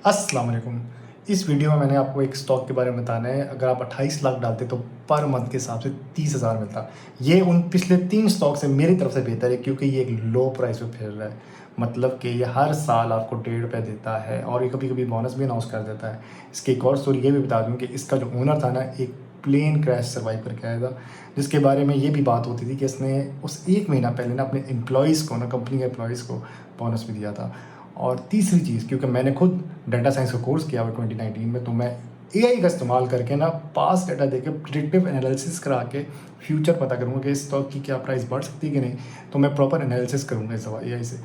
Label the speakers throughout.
Speaker 1: अस्सलाम वालेकुम। इस वीडियो में मैंने आपको एक स्टॉक के बारे में बताना है, अगर आप 28 लाख डालते तो पर मंथ के हिसाब से 30,000 मिलता। ये उन पिछले 3 स्टॉक से मेरी तरफ से बेहतर है क्योंकि ये एक लो प्राइस पे फिर रहा है। मतलब कि ये हर साल आपको ₹1.5 देता है और ये कभी-कभी बोनस भी अनाउंस कर देता है। इसकी एक और स्टोरी ये भी बता दूँ कि इसका जो ओनर था ना, एक प्लेन क्रैश सर्वाइव करके आया था, जिसके बारे में ये भी बात होती थी कि इसने उस 1 महीना पहले ना अपने एम्प्लॉइज़ को ना, कंपनी के एम्प्लॉइज़ को बोनस भी दिया था। और तीसरी चीज़, क्योंकि मैंने खुद डाटा साइंस का कोर्स किया हुआ 2019 में, तो मैं एआई का इस्तेमाल करके ना पास्ट डाटा देके प्रिडिक्टिव एनालिसिस करा के फ्यूचर पता करूँगा कि इस स्टॉक की क्या प्राइस बढ़ सकती है कि नहीं। तो मैं प्रॉपर एनालिसिस करूँगा इस दफ़ा एआई से।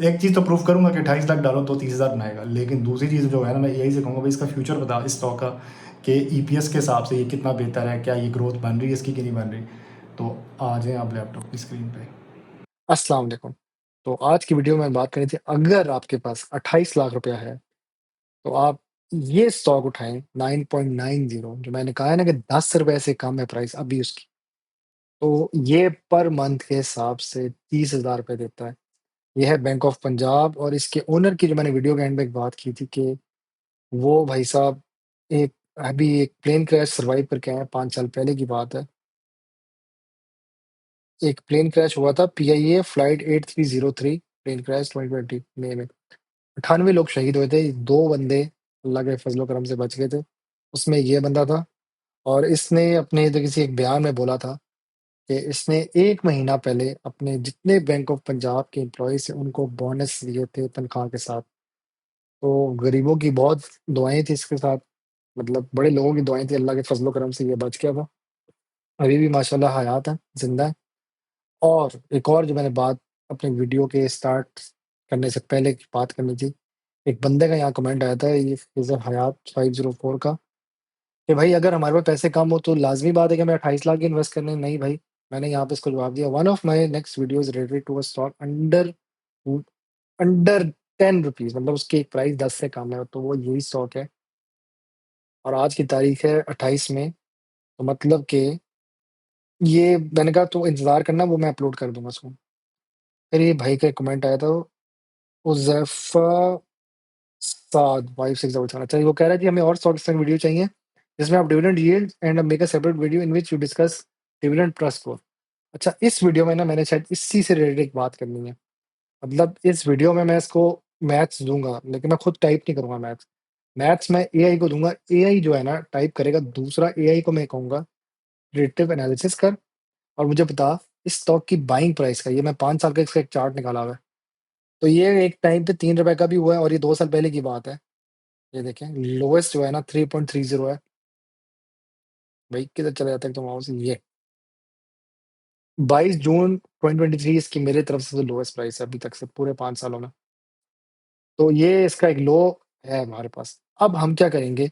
Speaker 1: एक चीज़ तो प्रूव करूँगा कि 28 लाख डालो तो 30,000 बनाएगा, लेकिन दूसरी चीज़ जो है ना, मैं एआई से कहूँगा भाई इसका फ्यूचर बता इस स्टॉक का, कि ईपीएस के हिसाब से ये कितना बेहतर है, क्या ये ग्रोथ बन रही है इसकी कि नहीं बन रही। तो आ जाएँ आप लैपटॉप की स्क्रीन पे।
Speaker 2: अस्सलाम वालेकुम। तो आज की वीडियो में बात करनी थी, अगर आपके पास 28 लाख रुपया है, तो आप ये स्टॉक उठाएँ 9.90, जो मैंने कहा है ना कि ₹10 से कम है प्राइस अभी उसकी। तो ये पर मंथ के हिसाब से ₹30,000 देता है। ये है बैंक ऑफ पंजाब और इसके ओनर की जो मैंने वीडियो के एंड में एक बात की थी कि वो भाई साहब एक अभी एक प्लेन क्रैश सर्वाइव करके आए हैं, 5 साल पहले की बात है। एक प्लेन क्रैश हुआ था, पीआईए फ्लाइट 8303 प्लेन क्रैश 2020 मई में। 98 लोग शहीद हुए थे, 2 बंदे अल्लाह के फज़ल-ओ करम से बच गए थे। उसमें ये बंदा था और इसने अपने इधर किसी एक बयान में बोला था कि इसने 1 महीना पहले अपने जितने बैंक ऑफ पंजाब के एम्प्लॉइज़ थे, उनको बोनस दिए थे तनख्वाह के साथ। तो गरीबों की बहुत दुआएँ थी इसके साथ, मतलब बड़े लोगों की दुआएँ थी, अल्लाह के फज़ल-ओ करम से ये बच गया था। अभी भी माशाल्लाह हयात है, ज़िंदा है। और एक और जो मैंने बात अपने वीडियो के स्टार्ट करने से पहले की बात करनी थी, एक बंदे का यहाँ कमेंट आया था, ये फ़ैज़ल हयात 504 का, कि भाई अगर हमारे पास पैसे कम हो तो लाज़मी बात है कि हमें 28 लाख इन्वेस्ट करने हैं। नहीं भाई, मैंने यहाँ पे इसको जवाब दिया, one of my next videos related to a stock under ₹10, मतलब उसकी एक प्राइस 10 से कम है, तो वो यही स्टॉक है और आज की तारीख है 28 में, तो मतलब कि ये मैंने कहा तो इंतज़ार करना, वो मैं अपलोड कर दूँगा उसको। फिर ये भाई का एक कमेंट आया था, हुज़ैफ़ा साद 5677, अच्छा वो कह रहा है कि हमें और स्टॉक्स की वीडियो चाहिए, जिसमें आप dividend yield and make a separate video in which you discuss dividend trust flow. अच्छा, इस वीडियो में ना मैंने शायद इसी से रिलेटेड एक बात करनी है। मतलब इस वीडियो में मैं इसको मैथ्स दूँगा, लेकिन मैं खुद टाइप नहीं करूँगा मैथ्स। मैथ्स मैं एआई को दूँगा, एआई जो है ना टाइप करेगा, दूसरा एआई को मैं कहूँगा प्रिडिक्टिव एनालिसिस कर और मुझे बता इस स्टॉक की बाइंग प्राइस का, ये मैं 5 साल का इसका एक चार्ट निकाला हुआ है। तो ये एक टाइम पे ₹3 का भी हुआ है और ये 2 साल पहले की बात है। ये देखें, लोएस्ट जो है ना 3.30 है। भाई किधर चले जाते हैं तुम माउस, ये 22 जून 2023 इसकी मेरे तरफ से तो लोएस्ट प्राइस है अभी तक से पूरे 5 सालों में। तो ये इसका एक लो है हमारे पास। अब हम क्या करेंगे,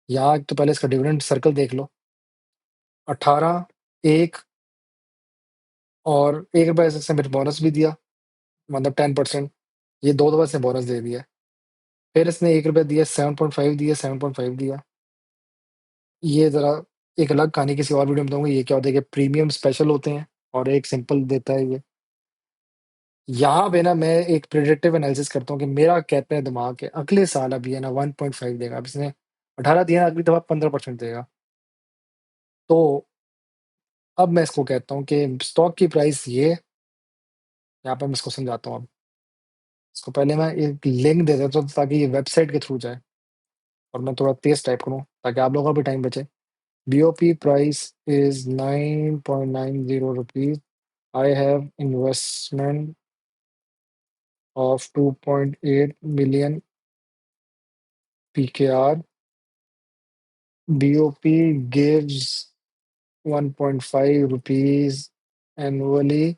Speaker 2: यहाँ तो पहले इसका डिविडेंड सर्कल देख लो, 18, 1 और ₹1 से इसने मुझे बोनस भी दिया, मतलब 10%। ये 2 दफ़ा इसने बोनस दे दिया है। फिर इसने ₹1 दिया, 7.5 दिया, 7.5 दिया। ये ज़रा एक अलग कहानी किसी और वीडियो में बताऊँगा, ये क्या होता है कि प्रीमियम स्पेशल होते हैं और एक सिंपल देता है ये। यहाँ पे ना मैं एक प्रिडिक्टिव एनालिसिस करता हूँ कि मेरा कहता है दिमाग कि अगले साल अब ये ना 1.5 देगा। अब इसने 18 दिया, अगली दफ़ा 15% देगा। तो अब मैं इसको कहता हूँ कि स्टॉक की प्राइस ये है, यहाँ पे मैं इसको समझाता हूँ अब। इसको पहले मैं एक लिंक दे देता हूँ ताकि ये वेबसाइट के थ्रू जाए और मैं थोड़ा तेज़ टाइप करूँ ताकि आप लोगों का भी टाइम बचे। BOP price is ₹9.90। I have investment of 2.8 million PKR. BOP gives 1.5 rupees annually.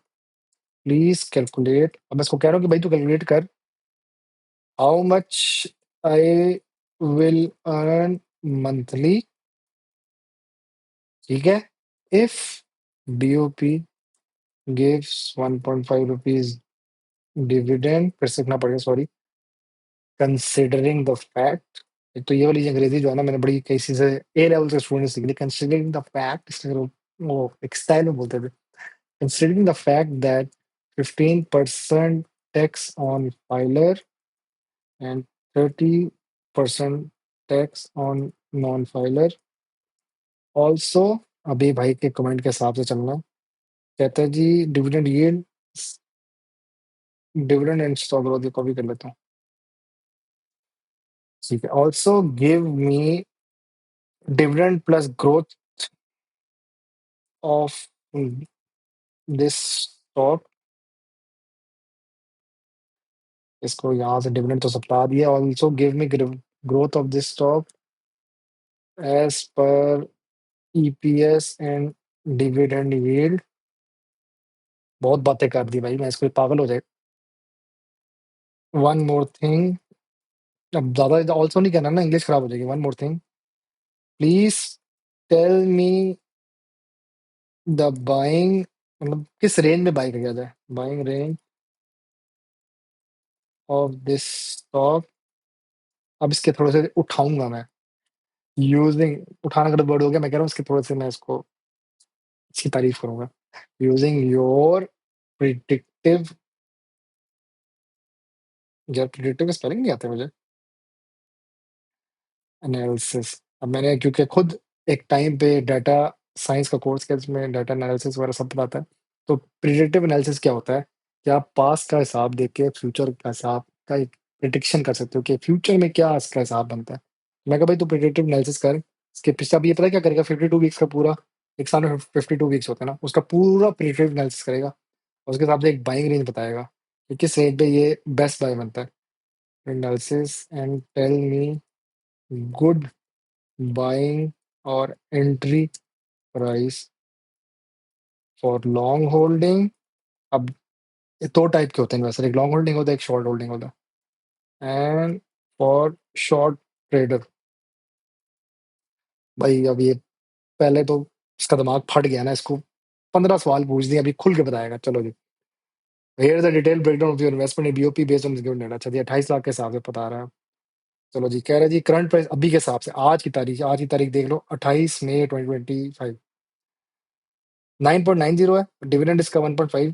Speaker 2: Please calculate. अब मैं इसको कह रहा हूँ कि भाई तू कैलकुलेट कर, how much I will earn monthly, ठीक है? If BOP gives 1.5 rupees dividend, फिर से लिखना पड़ेगा, सॉरी, कंसिडरिंग द फैक्ट, एक तो ये वाली अंग्रेजी जो है ना मैंने बड़ी किसी से ए लेवल के स्टूडेंट से सीखी थी, कंसिडरिंग द फैक्ट, वो एक स्टाइल में बोलते थे, considering the fact that 15% tax on filer and 30 percent tax on non filer. Also अभी भाई के कमेंट के हिसाब से चलना। कहते हैं जी dividend yield, dividend and stock growth, copy कर लेता हूँ। ठीक है, also give me dividend plus growth of this stock. इसको यहाँ से डिविडेंड तो सप्ला दिया। Also give me growth of this stock as per EPS and dividend yield. बहुत बातें कर दी भाई, मैं इसको पागल हो जाए। वन मोर थिंग, अब ज्यादा ऑल्सो नहीं कहना ना, इंग्लिश खराब हो जाएगी। One more thing, please tell me the buying, मतलब किस रेंज में बाई किया जाए, buying range of this stock. अब इसके थोड़े से उठाऊंगा मैं, यूजिंग, उठाना का वर्ड हो गया, मैं कह रहा हूँ इसके थोड़े से मैं इसको, इसकी तारीफ करूंगा। यूजिंग योर प्रिडिक्टिव, यार प्रिडिक्टिव स्पेलिंग नहीं आते मुझे, एनालिसिस। अब मैंने क्योंकि खुद एक टाइम पे डाटा साइंस का कोर्स किया जिसमें डाटा एनालिसिस वगैरह सब बताता है। तो प्रिडिक्टिव एनालिसिस क्या होता है कि आप पास्ट का हिसाब देख के फ्यूचर का हिसाब का एक प्रिडिक्शन कर सकते हो कि फ्यूचर में क्या इसका हिसाब बनता है। मैं कहा भाई तू प्रिडिक्टिव एनालिसिस कर, इसके पिछले अब ये पता है क्या करेगा, 52 वीक्स का पूरा, एक साल में 52 वीक्स होते हैं ना, उसका पूरा प्रिडिक्टिव एनालिसिस करेगा और उसके हिसाब से एक बाइंग रेंज बताएगा कि किस रेंज पे ये बेस्ट बाय बनता है। Analysis and tell me good buying और entry price for long holding. अब ये दो टाइप के होते हैं इन्वेस्टर, एक लॉन्ग होल्डिंग होता है, एक शॉर्ट होल्डिंग होता है। एंड फॉर शॉर्ट ट्रेडर, भाई अब ये पहले तो इसका दिमाग फट गया ना, इसको 15 सवाल पूछ दिए, अभी खुल के बताएगा। चलो जी, here the detail breakdown of your investment in BOP based on given data. अच्छा जी, 28 लाख के हिसाब से बता रहा है। चलो जी, कह रहा है जी करंट प्राइस अभी के हिसाब से, आज की तारीख देख लो, 28 मई 2025, 9.90 है। डिविडेंड इसका 1.5,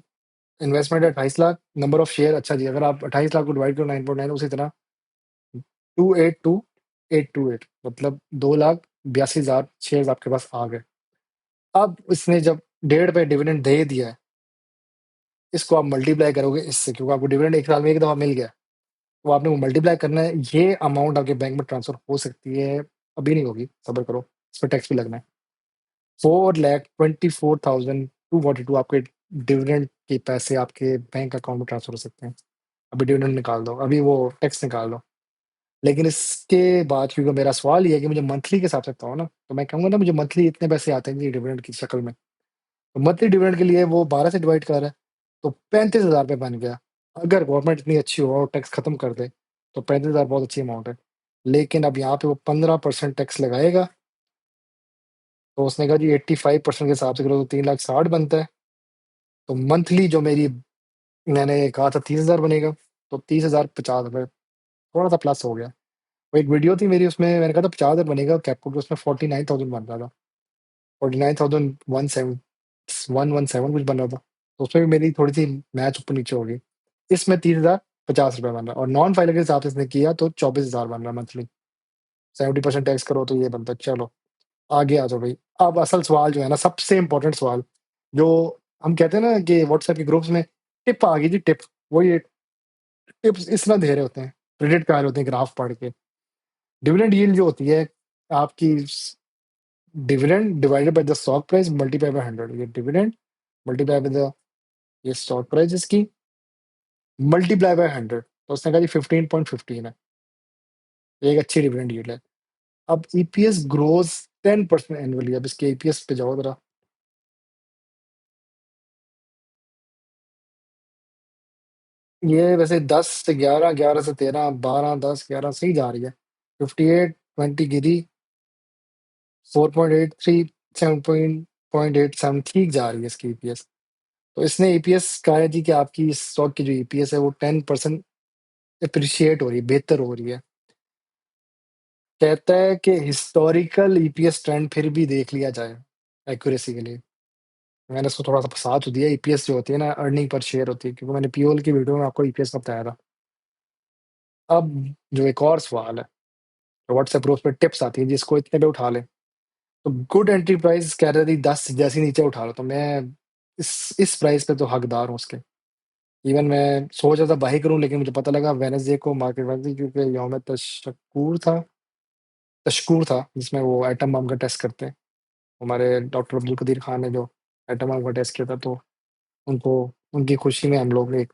Speaker 2: इन्वेस्टमेंट है 28 लाख, नंबर ऑफ शेयर। अच्छा जी, अगर आप 28 लाख को डिवाइड करो 9.9, उसी तरह 282,828, मतलब 2,82,000 शेयर आपके पास आ गए। अब इसने जब 1.5 पे डिविडेंड दे दिया है, इसको आप मल्टीप्लाई करोगे इससे, क्योंकि आपको डिविडेंड एक साल में एक दफा मिल गया, तो आपने वो मल्टीप्लाई करना है। ये अमाउंट आपके बैंक में ट्रांसफर हो सकती है, अभी नहीं होगी, सब्र करो, इस पर टैक्स भी लगना है। 4,24,242 आपके डिविडेंड के पैसे आपके बैंक अकाउंट में ट्रांसफर हो सकते हैं। अभी डिविडेंड निकाल दो, अभी वो टैक्स निकाल दो। लेकिन इसके बाद क्योंकि मेरा सवाल ये है कि मुझे मंथली के हिसाब से बताओ ना, तो मैं कहूंगा ना मुझे मंथली इतने पैसे आते हैं जी डिविडेंड की शक्ल में। तो मंथली डिविडेंड के लिए वो 12 से डिवाइड कर रहा है, तो 35,000 रुपये बन गया। अगर गवर्नमेंट इतनी अच्छी हो और टैक्स खत्म कर दे तो 35,000 बहुत अच्छी अमाउंट है। लेकिन अब यहाँ पे वो 15% टैक्स लगाएगा, तो उसने कहा जी 85% के हिसाब से करो तो 3,60,000 बनता है। तो मंथली जो मेरी, मैंने कहा था 30,000 बनेगा, तो 30,050 रुपये, थोड़ा सा प्लस हो गया। वो एक वीडियो थी मेरी, उसमें मैंने कहा था 50,000 बनेगा कैपकूट, उसमें 49,000 बन रहा था, 49,117 कुछ बन रहा था। तो उसमें भी मेरी थोड़ी सी मैच ऊपर नीचे हो गई। इसमें 30,050 रुपये बन रहा है, और नॉन फाइलर के हिसाब से इसने किया तो 24,000 बन रहा है मंथली। 70% टैक्स करो तो ये बनता है। चलो आगे आ जाओ भाई। अब असल सवाल जो है ना, सबसे इंपॉर्टेंट सवाल, जो हम कहते हैं ना कि व्हाट्सएप के ग्रुप्स में टिप आ गई जी, टिप, वो ये टिप्स इस तरह दे रहे होते हैं, प्रेडिक्ट कर रहे होते हैं ग्राफ पढ़ के। डिविडेंड यील्ड जो होती है आपकी, dividend divided by the stock price multiply by 100, ये डिविडेंड मल्टीप्लाई बाय द, ये स्टॉक प्राइस इसकी मल्टीप्लाई बाय 100, तो उसने कहा जी 15.15 है, ये एक अच्छी डिविडेंड यील्ड है। अब ईपीएस ग्रोज 10% एनुअली। अब इसके ईपीएस पे जाओ जरा, ये वैसे 10 से 11, 11 से 13, 12, 10, 11 सही जा रही है। 58, 20 गिरी, 4.83, 7.87 ठीक जा रही है इसकी ईपीएस। तो इसने ईपीएस कहा है जी कि आपकी इस स्टॉक की जो ईपीएस है वो 10% अप्रिशिएट हो रही है, बेहतर हो रही है। कहता है कि हिस्टोरिकल ईपीएस ट्रेंड फिर भी देख लिया जाए एक्यूरेसी के लिए। मैंने इसको थोड़ा सा फंसा तो दिया, ईपीएस जो होती है ना, अर्निंग पर शेयर होती है, क्योंकि मैंने पीओएल की वीडियो में आपको ईपीएस का बताया था। अब जो एक और सवाल है, व्हाट्सएप ग्रुप पे टिप्स आती है जिसको इतने पे उठा ले। तो गुड एंट्री प्राइस कह रहे थे 10 जैसे ही नीचे उठा लो, तो मैं इस प्राइस पे तो हकदार हूँ उसके। इवन मैं सोच रहा था बाई करूँ, लेकिन मुझे पता लगा वेडनेसडे को मार्केट बंद थी क्योंकि यौम तशकूर था जिसमें वो एटम बम का टेस्ट करते हैं। हमारे डॉक्टर अब्दुल कदीर खान ने जो एटम बम का टेस्ट किया था, तो उनको उनकी खुशी में हम लोग ने एक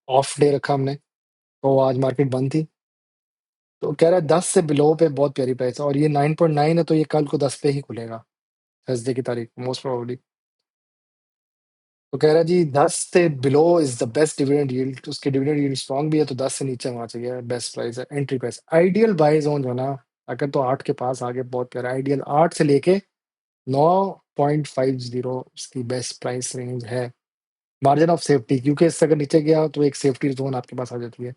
Speaker 2: ऑफ डे रखा हमने, तो आज मार्केट बंद थी। तो कह रहा है 10 से बिलो पे बहुत प्यारी प्राइस है, और ये 9.9 है, तो ये कल को 10 पे ही खुलेगा, थर्सडे की तारीख मोस्ट प्रोबेबली। तो कह रहा है जी 10 से below is the best dividend yield, उसके डिविडेंड यील्ड स्ट्रांग भी है, तो 10 से नीचे होना चाहिए, बेस्ट प्राइस है, entry price. Ideal buy zone जो है ना, अगर तो 8 के पास आगे बहुत प्यारा आइडियल, 8 से लेके 9.50 इसकी बेस्ट प्राइस रेंज है। मार्जिन ऑफ सेफ्टी, क्योंकि इससे अगर नीचे गया तो एक सेफ्टी जोन आपके पास आ जाती है।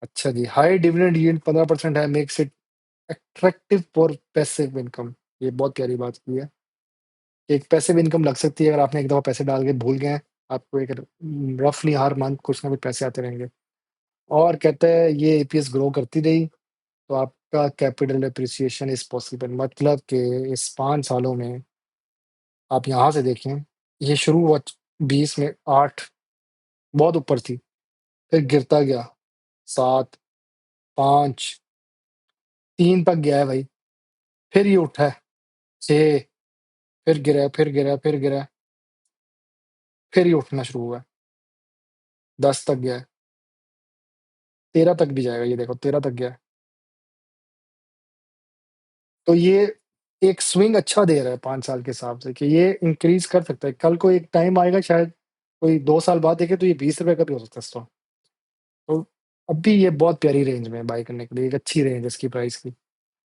Speaker 2: अच्छा जी, हाई डिविडेंड यील्ड 15% है, makes it attractive for passive income. ये बहुत प्यारी बात की है। एक पैसिव इनकम लग सकती है अगर आपने एक दफा पैसे डाल के भूल गए हैं, आपको एक रफली हर मंथ कुछ ना कुछ पैसे आते रहेंगे। और कहते हैं ये एपीएस ग्रो करती रही तो आपका कैपिटल एप्रिसिएशन इज पॉसिबल, मतलब कि इस 5 सालों में आप यहाँ से देखें, ये शुरू हुआ 20 में 8, बहुत ऊपर थी, फिर गिरता गया 7, 5, 3 तक गया है भाई, फिर ये उठा है 6, फिर गिरा, फिर गिरा, फिर गिरा, फिर ये उठना शुरू हुआ है, 10 तक गया है, 13 तक भी जाएगा, ये देखो 13 तक गया है। तो ये एक स्विंग अच्छा दे रहा है 5 साल के हिसाब से, कि ये इंक्रीज कर सकता है। कल को एक टाइम आएगा शायद कोई 2 साल बाद देखे तो ये 20 रुपए का भी हो सकता है स्टॉक। तो अभी ये बहुत प्यारी रेंज में बाई करने के लिए, एक अच्छी रेंज है इसकी प्राइस की।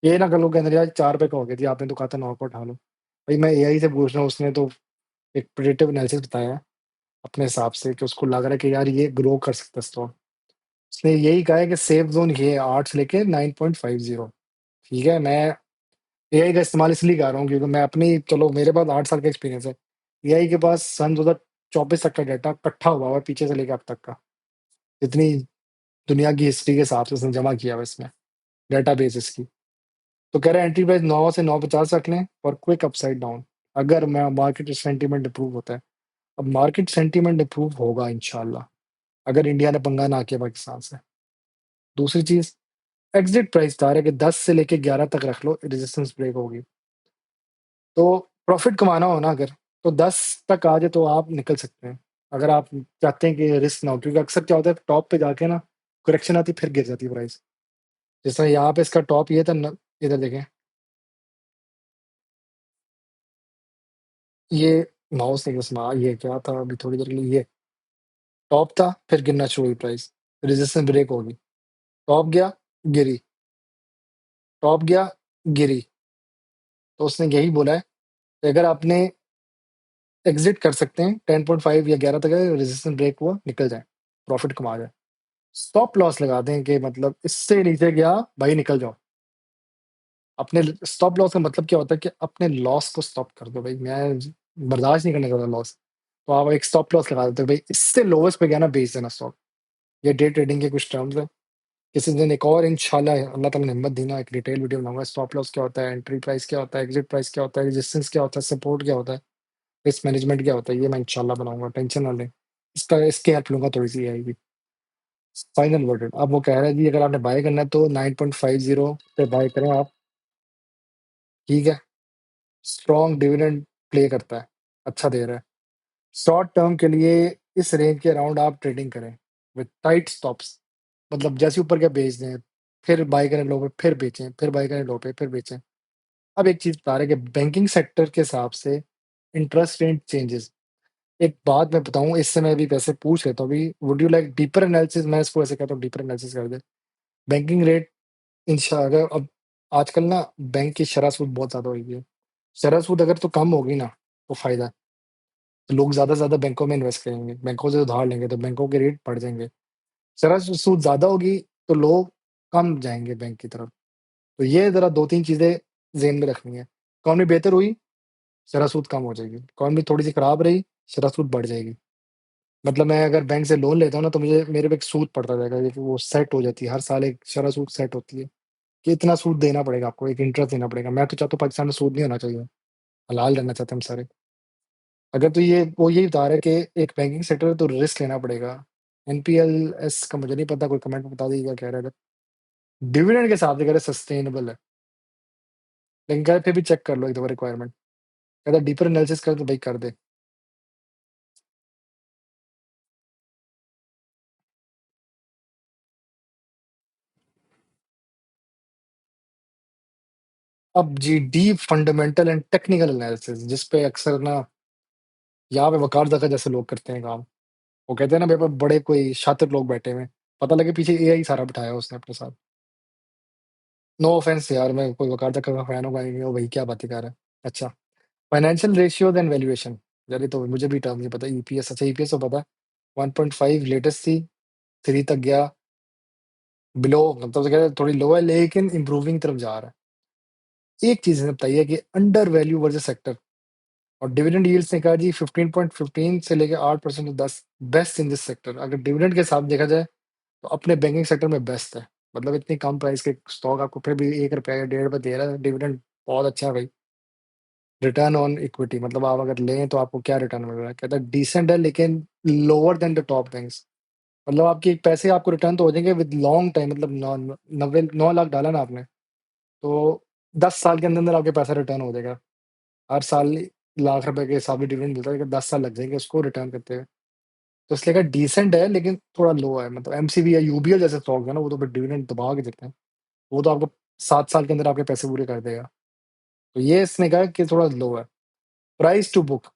Speaker 2: ये ना कर लो कहते यार 4 रुपए का हो गया थी, आपने तो कहा था 9 का उठा लो। भाई मैं एआई से पूछ रहा हूँ, उसने तो एक प्रिडिक्टिव एनालिसिस बताया है अपने हिसाब से, कि उसको लग रहा है कि यार ये ग्रो कर सकता है स्टॉक। उसने यही कहा है कि सेफ जोन ये है 8 से लेके 9.50। ठीक है, मैं एआई का इस्तेमाल इसलिए कर रहा हूँ क्योंकि मैं अपनी, चलो मेरे पास 8 साल का एक्सपीरियंस है, एआई के पास सन 2024 तक का डाटा इकट्ठा हुआ हुआ है पीछे से लेके अब तक का, जितनी दुनिया की हिस्ट्री के हिसाब से उसने जमा किया हुआ है इसमें, डाटा बेस इसकी। तो कह रहे हैं एंट्री प्राइस 9 से 9.50 रख लें और क्विक अपसाइड डाउन अगर मैं मार्केट सेंटीमेंट इंप्रूव होता है। अब मार्केट सेंटीमेंट इंप्रूव होगा इंशाल्लाह, अगर इंडिया ने पंगा ना किया पाकिस्तान से। दूसरी चीज, एग्जिट प्राइस था कि 10 से लेके 11 तक रख लो, रेजिस्टेंस ब्रेक होगी। तो प्रॉफिट कमाना हो ना अगर, तो 10 तक आ जाए तो आप निकल सकते हैं, अगर आप चाहते हैं कि रिस्क ना हो, क्योंकि अक्सर क्या होता है टॉप पे जाके ना करेक्शन आती फिर गिर जाती है प्राइस। जैसा यहाँ पे इसका टॉप ये था इधर देखें, ये माउस नहीं घुसना, ये क्या था अभी थोड़ी देर के लिए, ये टॉप था फिर गिरना शुरू हुई प्राइस, रेजिस्टेंस ब्रेक होगी, टॉप गया गिरी, टॉप गया गिरी। तो उसने यही बोला है कि अगर आपने एग्जिट कर सकते हैं 10.5 या 11 तक रेजिस्टेंस ब्रेक हुआ निकल जाए, प्रॉफिट कमा जाए। स्टॉप लॉस लगा दें कि मतलब इससे नीचे गया भाई निकल जाओ। अपने स्टॉप लॉस का मतलब क्या होता है कि अपने लॉस को स्टॉप कर दो, भाई मैं बर्दाश्त नहीं करने का लॉस। तो आप एक स्टॉप लॉस लगा देते हो, भाई इससे लोवेस्ट पे गया ना बेच देना स्टॉक। ये डे ट्रेडिंग के कुछ टर्म्स है। किसी दिन एक और इंशाल्लाह अल्लाह ताला ने हिम्मत दी ना, एक डिटेल वीडियो बनाऊंगा, स्टॉप लॉस क्या होता है, एंट्री प्राइस क्या होता है, एग्जिट प्राइस क्या होता है, रेजिस्टेंस क्या होता है, सपोर्ट क्या होता है, रिस्क मैनेजमेंट क्या होता है, ये मैं इंशाल्लाह बनाऊंगा, टेंशन ना लें। इसका इसकी हेल्प लूंगा थोड़ी सी आएगी। फाइनल वर्ड, अब वो कह रहा है जी अगर आपने बाय करना है तो 9.50 पे बाय करें आप। ठीक है, स्ट्रॉन्ग डिविडेंड प्ले करता है, अच्छा दे रहा है। शॉर्ट टर्म के लिए इस रेंज के अराउंड आप ट्रेडिंग करें विद टाइट स्टॉप्स, मतलब जैसे ऊपर क्या बेच दें, फिर बाय करें लो पे, फिर बेचें, फिर बाय करें लो पे, फिर बेचें। अब एक चीज बता रहे हैं कि बैंकिंग सेक्टर के हिसाब से इंटरेस्ट रेट चेंजेस, एक बात मैं बताऊं, इससे मैं अभी पैसे पूछ लेता हूँ अभी, would you like deeper analysis, मैं इसको ऐसे कहता हूँ डीपर एनालिसिस कर दे। बैंकिंग रेट इंशाल्लाह, अब आजकल ना बैंक की शरह सूद बहुत ज्यादा हो गई है, शरह सूद अगर तो कम होगी ना तो फायदा है। तो लोग ज्यादा से ज्यादा बैंकों में इन्वेस्ट करेंगे, बैंकों से उधार लेंगे तो बैंकों के रेट बढ़ जाएंगे। शरह सूद ज्यादा होगी तो लोग कम जाएंगे बैंक की तरफ। तो ये जरा 2-3 चीजें जेहन में रखनी है। इकॉनमी बेहतर हुई, शरह सूद कम हो जाएगी, इकॉनमी थोड़ी सी खराब रही, शरह सूद बढ़ जाएगी। मतलब मैं अगर बैंक से लोन लेता हूँ ना तो मुझे मेरे पे एक सूद पड़ता रहेगा, वो सेट हो जाती है हर साल, एक शरह सूद सेट होती है। कि इतना सूद देना पड़ेगा आपको, एक इंटरेस्ट देना पड़ेगा। मैं तो चाहता हूँ पाकिस्तान में सूद नहीं होना चाहिए, हलाल रहना चाहते हैं हम सारे। अगर तो ये वो यही बता रहा है कि एक बैंकिंग सेक्टर है तो रिस्क लेना पड़ेगा। एनपीएलएस का मुझे नहीं पता, कोई कमेंट में बता दीजिएगा क्या कह रहा है। डिविडेंड के हिसाब से कह रहे सस्टेनेबल है, लेकिन कह रहे फिर भी चेक कर लो एक दफा रिक्वायरमेंट। कहता डीपर एनालिसिस कर तो भाई कर दे। अब जी deep fundamental and technical analysis, जिस पे अक्सर ना यहाँ पे वकार दका जैसे लोग करते हैं काम। वो कहते हैं ना मेरे पास बड़े कोई शातिर लोग बैठे हुए हैं, पता लगे पीछे एआई सारा बिठाया उसने अपने साथ। नो ऑफेंस यार, मैं कोई वकार दका का फैन होगा नहीं, वो भाई क्या बातें कर रहा है। अच्छा, फाइनेंशियल रेशियोज एंड वैल्यूएशन, यार ये तो मुझे भी टर्म नहीं पता। ईपीएस, अच्छा ईपीएस तो पता है, 1.5 लेटेस्ट थी, 3 तक गया, बिलो मतलब तो कह रहे हैं थोड़ी लो है लेकिन इंप्रूविंग तरफ जा रहा है। एक चीज बताइए कि अंडर वैल्यू वर्सेस सेक्टर। और डिविडेंड यील्ड्स ने कहा जी 15.15 से लेकर 8% to 10 best in this sector. अगर डिविडेंड के साथ देखा जाए तो अपने बैंकिंग सेक्टर में बेस्ट है। मतलब इतनी कम प्राइस के स्टॉक आपको फिर भी 1 रुपया या 1.5 रुपया दे रहा है डिविडेंड, बहुत अच्छा है भाई। रिटर्न ऑन इक्विटी मतलब आप अगर लें तो आपको क्या रिटर्न मिल रहा है, कहता है डिसेंट है लेकिन lower than the top banks. मतलब आपके पैसे आपको रिटर्न तो हो जाएंगे विद लॉन्ग टाइम, मतलब 9 लाख डाला ना आपने, तो 10 साल के अंदर अंदर आपके पैसा रिटर्न हो जाएगा। हर साल लाख रुपए के हिसाब से डिविडेंड मिलता है, लेकिन 10 साल लग जाएंगे उसको रिटर्न करते हुए। तो इसलिए का डिसेंट है लेकिन थोड़ा लो है। मतलब एमसीबी या यूबीएल जैसे स्टॉक है ना, वो तो फिर डिविडेंड दबा के देते हैं। वो तो आपको 7 साल के अंदर आपके पैसे पूरे कर देगा। तो ये इसने कहा कि थोड़ा लो है। Price to book,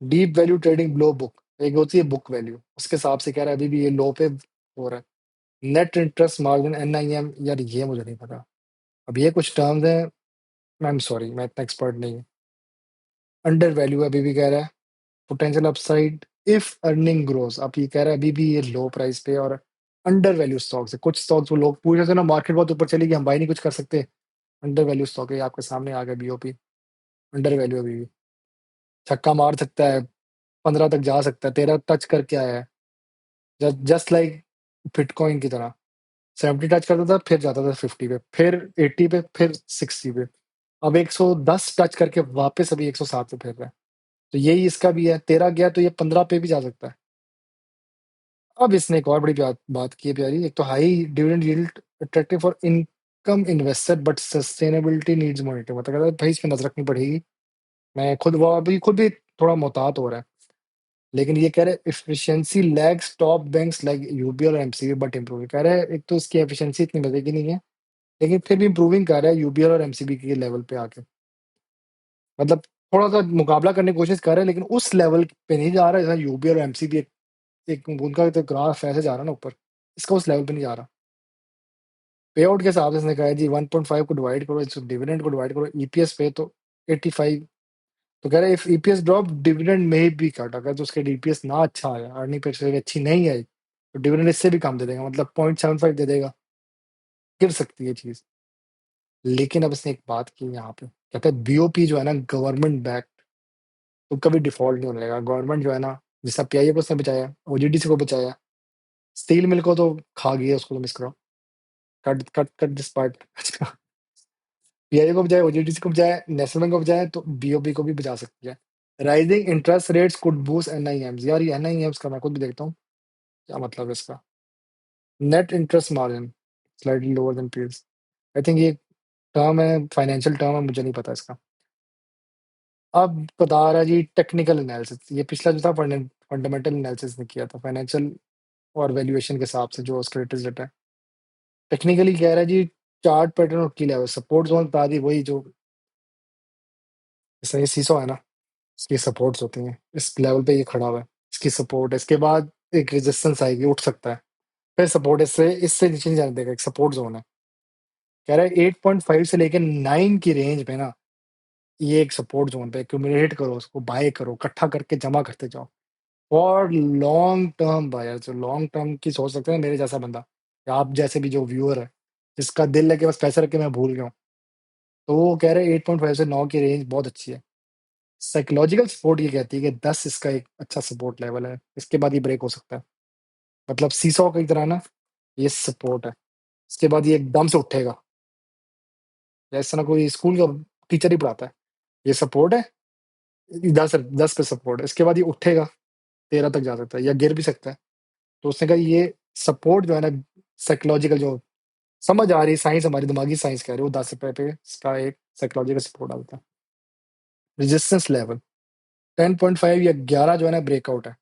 Speaker 2: deep value trading below book, एक होती है बुक वैल्यू, उसके हिसाब से कह रहा है अभी भी ये लो पे हो रहा है। नेट इंटरेस्ट मार्जिन एनआईएम, यार ये मुझे नहीं पता। अब ये कुछ टर्म्स हैं, आई एम सॉरी मैं इतना एक्सपर्ट नहीं हूँ। अंडर वैल्यू अभी भी कह रहा है, potential upside if earning grows. आप ये कह रहा है अभी भी ये लो प्राइस पे और अंडर वैल्यू स्टॉक्स है। कुछ स्टॉक्स वो लोग पूछ रहे थे ना मार्केट बहुत ऊपर चली गई हम बाई नहीं कुछ कर सकते, अंडर वैल्यू स्टॉक है, ये आपके सामने आ गया बीओपी, अंडर वैल्यू अभी भी। छक्का मार सकता है, 15 तक जा सकता है, 13 टच करके आया है, जस्ट लाइक बिटकॉइन की तरह। 70 टच करता था फिर जाता था 50 पे, फिर 80 पे, फिर 60 पे। अब 110 टच करके वापस अभी 107 पे फिर रहा है। तो यही इसका भी है, 13 गया तो ये 15 पे भी जा सकता है। अब इसने एक और बड़ी बात की है प्यारी, एक तो high dividend yield attractive for income investor but sustainability needs monitoring. मतलब कहता है भाई इस पे नजर रखनी पड़ेगी। मैं खुद वो अभी खुद भी थोड़ा मोहतात हो रहा है, लेकिन ये कह रहे efficiency lags top banks like UBL और एमसीबी बट इम्प्रूव। कह रहे हैं एक तो इसकी एफिशिएंसी इतनी मजे की नहीं है, लेकिन फिर भी इम्प्रूविंग कर रहा है यूबीएल और एमसीबी के लेवल पे आके। मतलब थोड़ा सा मुकाबला करने की कोशिश कर रहे हैं लेकिन उस लेवल पे नहीं जा रहा है जैसा यूबीएल और एमसीबी। एक उनका तो ग्राफ ऐसे जा रहा है ना ऊपर, इसका उस लेवल पे नहीं जा रहा। पे आउट के हिसाब से इसने कहा है जी 1.5 को डिवाइड करो, इस डिविडेंड को डिवाइड करो ईपीएस पे तो 85। तो कह रहे इफ ईपीएस ड्रॉप डिविडेंड में भी कट, अगर तो उसके ईपीएस ना अच्छा आया, अर्निंग per share अच्छी नहीं आई, तो डिविडेंड इससे भी कम दे देगा, मतलब 0.75 दे देगा। गिर सकती है चीज। लेकिन अब इसने एक बात की यहाँ पे, कहता है बीओपी जो है ना गवर्नमेंट बैक, तो कभी डिफॉल्ट नहीं होने लगा। गवर्नमेंट जो है ना, जैसा पीआईए को उसने बचाया, ओजीडीसी को बचाया, स्टील मिल को तो खा गया, उसको तो मिस करो। Cut cut cut this part. PIA को बचाया, ओजीडीसी को बचाया, नेशनल बैंक को बचाया, तो बीओपी को भी बचा सकती है। Rising interest rates could boost NIMs. यार ये एनआईएम्स का मैं खुद भी देखता हूँ, क्या मतलब है इसका। Net interest margin slightly lower than peers. I think ये टर्म है, फाइनेंशियल टर्म है, मुझे नहीं पता इसका। अब बता रहा है जी टेक्निकल एनालिसिस, ये पिछला जो था फंडामेंटल एनालिसिस ने किया था फाइनेंशियल और वैल्यूएशन के हिसाब से जो उसका latest data है। टेक्निकली कह रहा है जी चार्ट पैटर्न और की लेवल सपोर्ट जोन बता दी, वही जो जैसे ये सीसो है ना, इसकी सपोर्ट्स होती हैं, इस लेवल पे ये खड़ा हुआ है, इसकी सपोर्ट है, इसके बाद एक रेजिस्टेंस आएगी, उठ सकता है, फिर सपोर्ट, इससे इससे नीचे नहीं जाने देगा, एक सपोर्ट जोन है। कह रहा है 8.5 से लेकर 9 की रेंज में ना, ये एक सपोर्ट जोन पे एक्यूमुलेट करो, उसको बाय करो, इकट्ठा करके जमा करते जाओ फॉर लॉन्ग टर्म बायर। जो लॉन्ग टर्म की सोच सकते हैं मेरे जैसा बंदा, या आप जैसे भी जो व्यूअर है, जिसका दिल है कि बस पैसे रख के मैं भूल गया हूँ, तो वो कह रहे हैं 8.5 से 9 की रेंज बहुत अच्छी है। साइकोलॉजिकल सपोर्ट ये कहती है कि 10 इसका एक अच्छा सपोर्ट लेवल है, इसके बाद ये ब्रेक हो सकता है। मतलब सीसॉ की तरह ना, ये सपोर्ट है। इसके बाद ये एकदम से उठेगा, जैसे ना कोई स्कूल का टीचर ही पढ़ाता है। ये सपोर्ट है, 10 पे सपोर्ट है। इसके बाद ये उठेगा, 13 तक जा सकता है या गिर भी सकता है। तो उसने कहा ये सपोर्ट जो है ना, साइकोलॉजिकल जो समझ आ रही है साइंस, हमारी दिमागी साइंस कह रही है, वो 10 रुपए पे इसका एक साइकोलॉजिकल सपोर्ट आता है। रेजिस्टेंस लेवल 10.5 या 11 जो है ना ब्रेकआउट है।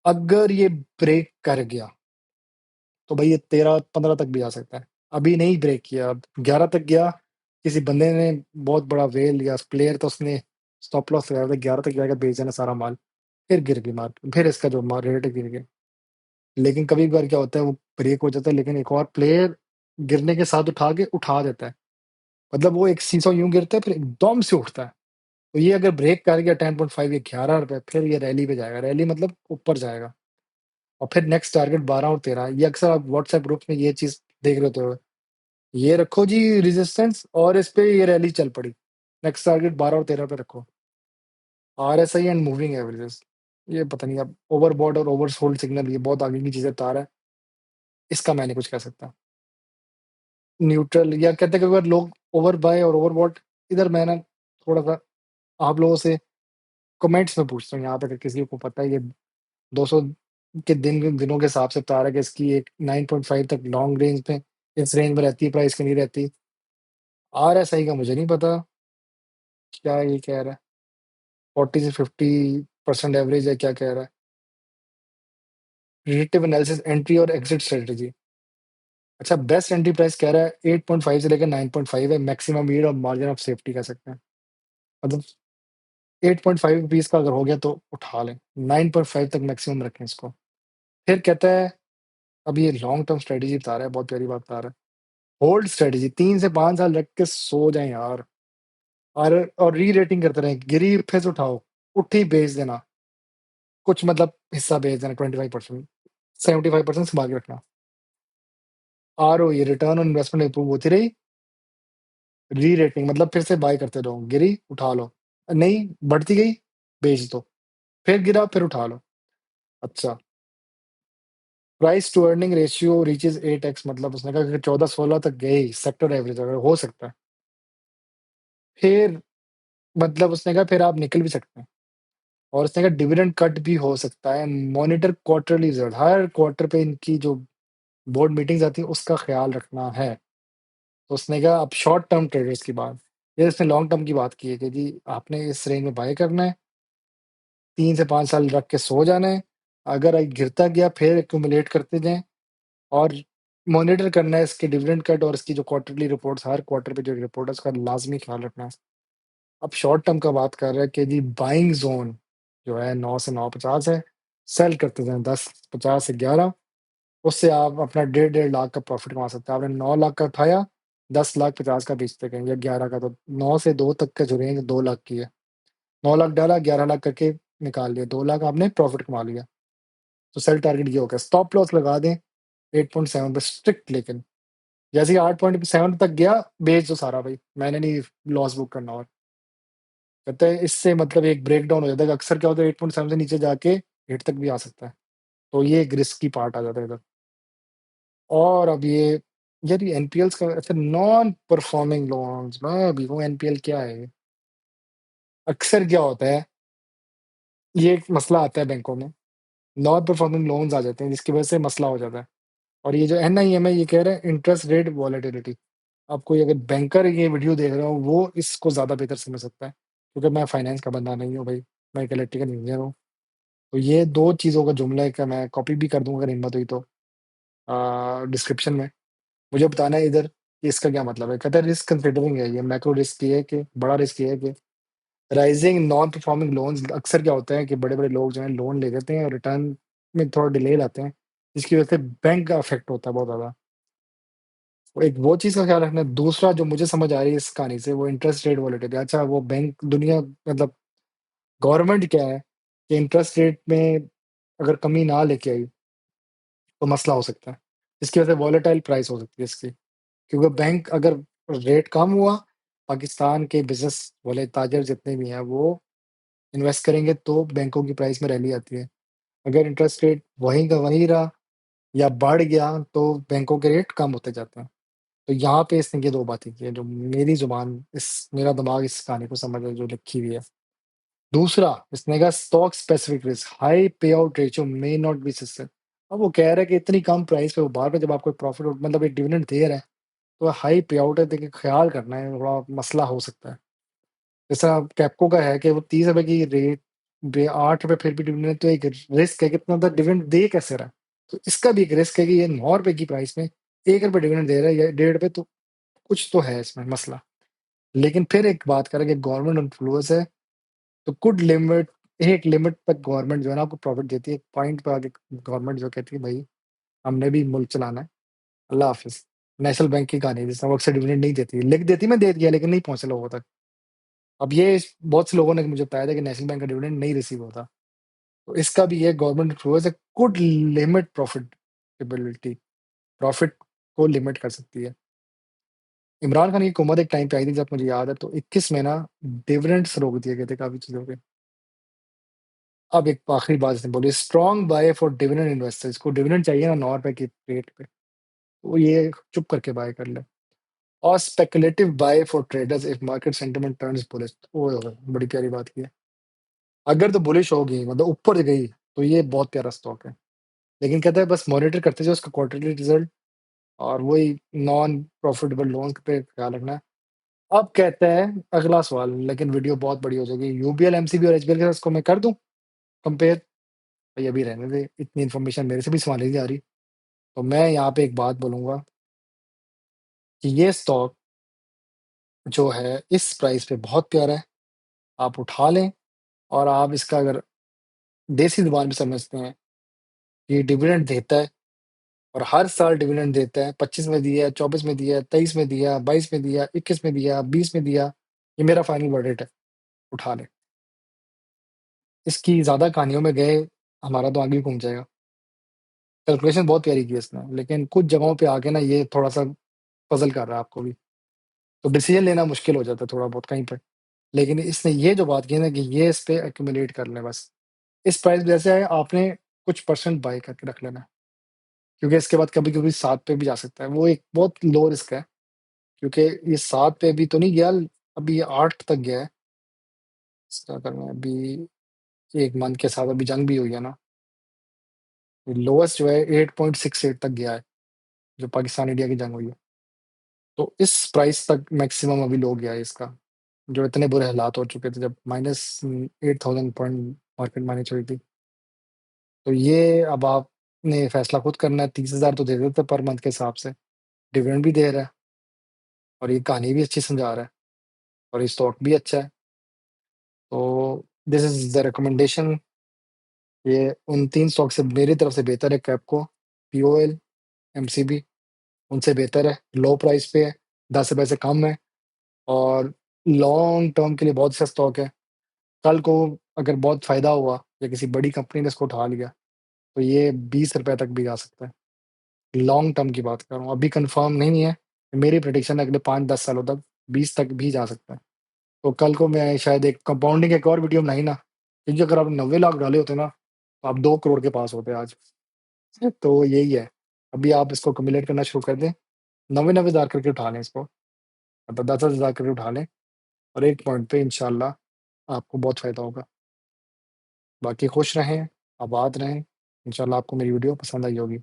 Speaker 2: अगर ये ब्रेक कर गया तो भाई ये 13-15 तक भी जा सकता है। अभी नहीं ब्रेक किया, अब 11 तक गया, किसी बंदे ने बहुत बड़ा वेल या प्लेयर तो उसने स्टॉप लॉस लगाया था, 11 तक जाएगा, बेच देना सारा माल, फिर गिर गई मार्केट, फिर इसका जो रेट गिर गया। लेकिन कभी कभार क्या होता है, वो ब्रेक हो जाता है, लेकिन एक और प्लेयर गिरने के साथ उठा के उठा देता है। मतलब वो एक सीसॉ यूं गिरता है, फिर एकदम से उठता है। तो ये अगर ब्रेक कर गया 10.5 या 11 रुपए, फिर ये रैली पे जाएगा, रैली मतलब ऊपर जाएगा। और फिर नेक्स्ट टारगेट 12 और 13, ये अक्सर आप व्हाट्सएप ग्रुप में ये चीज देख रहे हो। ये रखो जी रेजिस्टेंस, और इस पे ये रैली चल पड़ी, नेक्स्ट टारगेट 12 और 13 पे रखो। आरएसआई एंड मूविंग एवरेजेस, ये पता नहीं, अब ओवरबॉट और ओवरसोल्ड सिग्नल, ये बहुत आगे की चीजें बता रहा है, इसका मैं नहीं कुछ कह सकता। न्यूट्रल या कहते हैं कि अगर लोग ओवर बाय और ओवरबॉट, इधर मैं ना थोड़ा सा आप लोगों से कमेंट्स में पूछता हूँ, यहाँ पे अगर किसी को पता है, ये 200 के दिनों के हिसाब से बता रहा है कि इसकी एक 9.5 तक लॉन्ग रेंज में, इस रेंज में रहती है, प्राइस की नहीं रहती। आरएसआई का मुझे नहीं पता क्या ये कह रहा है, 40 से 50% एवरेज है, क्या कह रहा है। रिलेटिव एनालिसिस एंट्री और एग्जिट स्ट्रेटेजी, अच्छा बेस्ट एंट्री प्राइस कह रहा है 8.5 से लेकर 9.5 है, मैक्सिमम यील्ड और मार्जिन ऑफ सेफ्टी कह सकते हैं। मतलब 8.5 रुपीज का अगर हो गया तो उठा लें, 9.5 तक मैक्सिमम रखें इसको। फिर कहता है, अब ये लॉन्ग टर्म स्ट्रेटेजी बता रहा है, बहुत प्यारी बात बता रहा है। होल्ड स्ट्रेटेजी 3 से 5 साल रख के सो जाए यार, और री रेटिंग करते रहे, गिरी फिर से उठाओ, उठी बेच देना, कुछ मतलब हिस्सा बेच देना, 25%, 75% संभाल के रखना। ये रिटर्न ऑन इन्वेस्टमेंट इंप्रूव होती रही, री रेटिंग मतलब फिर से बाय करते रहो, गिरी उठा लो, नहीं बढ़ती गई बेच दो, फिर गिरा फिर उठा लो। अच्छा, price to earning ratio reaches 8x, मतलब उसने कहा कि 14-16 तक गई सेक्टर एवरेज अगर हो सकता है, फिर मतलब उसने कहा फिर आप निकल भी सकते हैं। और उसने कहा डिविडेंड कट भी हो सकता है, मॉनिटर क्वार्टरली रिजल्ट, हर क्वार्टर पे इनकी जो बोर्ड मीटिंग्स आती है उसका ख्याल रखना है। तो उसने कहा अब शॉर्ट टर्म ट्रेडर्स की बात, ये इसने लॉन्ग टर्म की बात की है कि जी आपने इस रेंज में बाय करना है, 3 से 5 साल रख के सो जाना है, अगर गिरता गया फिर एक्यूमुलेट करते जाएं, और मॉनिटर करना है इसके डिविडेंड कट और इसकी जो क्वार्टरली रिपोर्ट्स, हर क्वार्टर पे जो रिपोर्ट है उसका लाजमी ख्याल रखना है। अब शॉर्ट टर्म का बात कर रहे हैं कि जी बाइंग जोन जो है 9 से 9.50 है, सेल करते जाएं 10.50 से 11, उससे आप अपना 1.5 लाख का प्रॉफिट कमा सकते हैं। आपने 9 लाख का उठाया, 10,50,000 का बेचते गए, या 11 का, तो 9 से 2 तक का जो रेंज 2 लाख की है, 9 लाख डाला, 11 लाख करके निकाल लिया, 2 लाख आपने प्रॉफिट कमा लिया। तो सेल टारगेट ये हो गया, स्टॉप लॉस लगा दें 8.7 पे स्ट्रिक्ट, लेकिन जैसे ही 8.7 तक गया बेच दो सारा भाई, मैंने नहीं लॉस बुक करना। और कहते हैं इससे मतलब एक ब्रेक डाउन हो जाता है, अक्सर क्या होता है 8.7 से नीचे जाके 8 तक भी आ सकता है, तो ये एक रिस्क की पार्ट आ जाता है इधर। और अब ये यार ये एनपीएल्स का, अच्छा नॉन परफॉर्मिंग लोन्स, मैं अभी वो एनपीएल क्या है, अक्सर क्या होता है, ये एक मसला आता है बैंकों में, नॉन परफॉर्मिंग लोन्स आ जाते हैं जिसकी वजह से मसला हो जाता है। और ये जो एनआईएम है ये कह रहे हैं इंटरेस्ट रेट वॉलेटिलिटी। आप कोई अगर बैंकर ये वीडियो देख रहा हो वो इसको ज्यादा बेहतर समझ सकता है, क्योंकि मैं फाइनेंस का बंदा नहीं हूँ भाई, मैं एक इलेक्ट्रिकल इंजीनियर हूँ। तो ये दो चीजों का जुमला है का मैं कॉपी भी कर दूंगा अगर हिम्मत हुई तो डिस्क्रिप्शन में, मुझे बताना है इधर कि इसका क्या मतलब है। कहता है रिस्क कंसिडरिंग है, ये मैक्रो रिस्क ये है कि बड़ा रिस्क ये है कि राइजिंग नॉन परफॉर्मिंग लोन्स, अक्सर क्या होता है कि बड़े बड़े लोग जो है लोन ले लेते हैं और रिटर्न में थोड़ा डिले लाते हैं, जिसकी वजह से बैंक का अफेक्ट होता है बहुत ज्यादा। वो एक वो चीज का ख्याल रखना है। दूसरा जो मुझे समझ आ रही है इस कहानी से, वो इंटरेस्ट रेट वॉलेटिलिटी। अच्छा वो बैंक दुनिया मतलब गवर्नमेंट क्या है कि इंटरेस्ट रेट में अगर कमी ना लेके आई तो मसला हो सकता है, इसकी वजह से वॉलेटाइल प्राइस हो सकती है इसकी, क्योंकि बैंक अगर रेट कम हुआ, पाकिस्तान के बिजनेस वाले ताजर जितने भी हैं वो इन्वेस्ट करेंगे तो बैंकों की प्राइस में रैली आती है। अगर इंटरेस्ट रेट वहीं का वहीं रहा या बढ़ गया तो बैंकों के रेट कम होते जाते हैं। तो यहाँ पे इसने ये 2 बातें की हैं जो मेरी ज़ुबान इस मेरा दिमाग इस कहानी को समझ जो लिखी हुई है। दूसरा, इसने कहा स्टॉक स्पेसिफिक रिस्क, हाई पे out ratio may not be sustain. अब वो कह रहा है कि इतनी कम प्राइस पे वो बार-बार जब आपको प्रॉफिट मतलब एक डिविडेंड दे रहा है, तो हाई पे आउट है, देखिए ख़्याल करना है, थोड़ा मसला हो सकता है। जैसा कैप्को का है कि वो ₹30 की रेट बे ₹8 फिर भी डिविडेंड, तो एक रिस्क है कि इतना ज़्यादा डिविडेंड दे कैसे रहा है। तो इसका भी एक रिस्क है कि ये ₹9 की प्राइस में ₹1 डिविडेंड दे रहा है या ₹1.5 तो कुछ तो है इसमें मसला। लेकिन फिर एक बात करें कि गवर्नमेंट इन्फ्लुएंस है, तो कुड लिमिट एक लिमिट तक गवर्नमेंट जो है ना आपको प्रॉफिट देती है। एक पॉइंट पे आके गवर्नमेंट जो कहती है भई हमने भी मुल्क चलाना है, अल्लाह हाफ़िज़। नेशनल बैंक की कहानी है जिसमें वो अक्सर डिविडेंड नहीं देती है। लिख देती मैं दे दिया लेकिन नहीं पहुँचे लोगों तक। अब ये बहुत से लोगों ने मुझे बताया था कि नेशनल बैंक का डिविडेंड नहीं रिसीव होता। तो इसका भी ये गवर्नमेंट इन्फ्लुएंस है, कुड लिमिट प्रॉफिटेबिलिटी, प्रॉफिट को लिमिट कर सकती है। इमरान खान की हुकूमत एक टाइम पे आई थी जब मुझे याद है तो 21 में ना डिविडेंड्स रोक दिए गए थे काफ़ी चीज़ों के। अब एक आखिरी बात इसने बोली, strong bye for dividend investors को डिविडेंड चाहिए ना ₹9 की रेट पे, तो ये चुप करके बाय कर ले। और speculative buy for traders if market sentiment turns bullish. ओए होए! बड़ी प्यारी बात की है। अगर तो बुलिश होगी मतलब ऊपर गई, तो ये बहुत प्यारा स्टॉक है। लेकिन कहता है बस मॉनिटर करते जाओ उसका क्वार्टरली रिजल्ट और वही नॉन प्रॉफिटेबल लोन पे ख्याल रखना है। अब कहता है अगला सवाल, लेकिन वीडियो बहुत बड़ी हो जाएगी। यूबीएल, एमसीबी और एचबीएल के साथ इसको मैं कर दूँ कंपेयर? भई अभी रहने दे, इतनी इन्फॉर्मेशन मेरे से भी सँभाली नहीं जा रही। तो मैं यहाँ पे एक बात बोलूँगा कि ये स्टॉक जो है इस प्राइस पे बहुत प्यारा है, आप उठा लें और आप इसका अगर देसी ज़ुबान में समझते हैं, ये डिविडेंड देता है और हर साल डिविडेंड देता है। 25 में दिया, 24 में दिया, 23 में दिया, 22 में दिया, 21 में दिया, 20 में दिया। ये मेरा फाइनल वर्डिक्ट है, उठा लें। इसकी ज़्यादा कहानियों में गए, हमारा तो आगे ही घूम जाएगा। कैलकुलेशन बहुत प्यारी की है इसने, लेकिन कुछ जगहों पे आके ना ये थोड़ा-सा पज़ल कर रहा है आपको भी। तो डिसीज़न लेना मुश्किल हो जाता है थोड़ा बहुत कहीं पे। लेकिन इसने ये जो बात की है ना कि ये इस पे एक्यूमुलेट कर लें बस। इस प्राइस पे जैसे है आपने कुछ परसेंट बाय करके रख लेना है, क्योंकि इसके बाद कभी-कभी 7 पे भी जा सकता है। वो एक बहुत लो रिस्क है, क्योंकि ये 7 पे भी तो नहीं गया, अभी ये 8 तक गया है। इसका अगर मैं अभी 1 मंथ के साथ अभी जंग भी हुई है ना, लोएस्ट जो है 8.68 तक गया है, जो पाकिस्तान इंडिया की जंग हुई है। तो इस प्राइस तक मैक्सिमम अभी लो गया है इसका, जो इतने बुरे हालात हो चुके थे जब माइनस 8000 पॉइंट मार्केट माइनस हुई थी। तो ये अब आपने फैसला खुद करना है, 30,000 तो दे देते पर मंथ के हिसाब से, डिविडेंड भी दे रहा है और ये कहानी भी अच्छी समझा रहा है और ये स्टॉक भी अच्छा है। तो दिस इज़ द रिकमेंडेशन। ये उन 3 स्टॉक से मेरी तरफ से बेहतर है कैप्को, पीओएल, एमसीबी उनसे बेहतर है, लो प्राइस पे है, 10 रुपए से कम है और लॉन्ग टर्म के लिए बहुत अच्छा स्टॉक है। कल को अगर बहुत फ़ायदा हुआ या किसी बड़ी कंपनी ने इसको उठा लिया, तो ये ₹20 तक भी जा सकता है। लॉन्ग टर्म की बात कर रहा हूँ, अभी कन्फर्म नहीं है। मेरी प्रेडिक्शन है अगले 5-10 सालों तक 20 तक भी जा सकता है। तो कल को मैं शायद एक कंपाउंडिंग एक और वीडियो बनाई ना, क्योंकि अगर आपने 90 लाख डाले होते ना, तो आप 2 करोड़ के पास होते आज। तो यही है, अभी आप इसको accumulate करना शुरू कर दें, 90-90 हज़ार करके उठा लें इसको, मतलब 10-10 हज़ार करके उठा लें और एक पॉइंट पे इंशाल्लाह आपको बहुत फ़ायदा होगा। बाकी खुश रहें, आबाद रहें, इंशाल्लाह आपको मेरी वीडियो पसंद आई होगी।